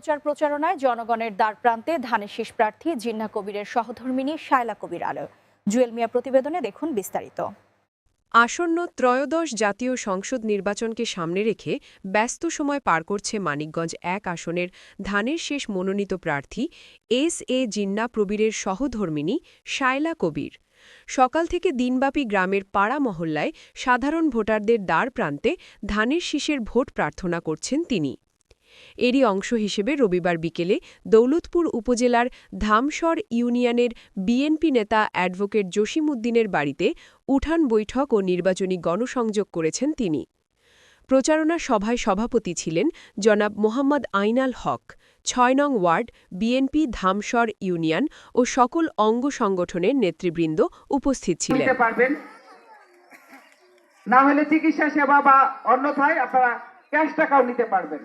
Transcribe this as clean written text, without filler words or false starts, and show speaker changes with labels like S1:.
S1: প্রচার প্রচারণায় জনগণের দ্বারপ্রান্তে ধানের শীষ প্রার্থী জিন্না কবিরের সহধর্মিণী শায়লা কবির আলো। জুয়েল মিয়া প্রতিবেদনে দেখুন বিস্তারিত।
S2: আসন্ন ত্রয়োদশ জাতীয় সংসদ নির্বাচনকে সামনে রেখে ব্যস্ত সময় পার করছে মানিকগঞ্জ ১ আসনের ধানের শেষ মনোনীত প্রার্থী এস জিন্না প্রবীরের সহধর্মিণী শায়লা কবির। সকাল থেকে দিনব্যাপী গ্রামের পাড়া মহল্লায় সাধারণ ভোটারদের দ্বার প্রান্তে ধানের শীষের ভোট প্রার্থনা করছেন তিনি। এরই অংশ হিসেবে রবিবার বিকেলে দৌলতপুর উপজেলার ধামসর ইউনিয়নের বিএনপি নেতা অ্যাডভোকেট জসিমউদ্দিনের বাড়িতে উঠান বৈঠক ও নির্বাচনী গণসংযোগ করেছেন তিনি। প্রচারণা সভায় সভাপতি ছিলেন জনাব মোহাম্মদ আইনাল হক, ৬ নং ওয়ার্ড বিএনপি ধামসর ইউনিয়ন ও সকল অঙ্গ সংগঠনের নেতৃবৃন্দ উপস্থিত ছিলেন।
S3: না হলে চিকিৎসা সেবা বা অন্যথায় আপনারা ক্যাশ টাকাও নিতে পারবেন।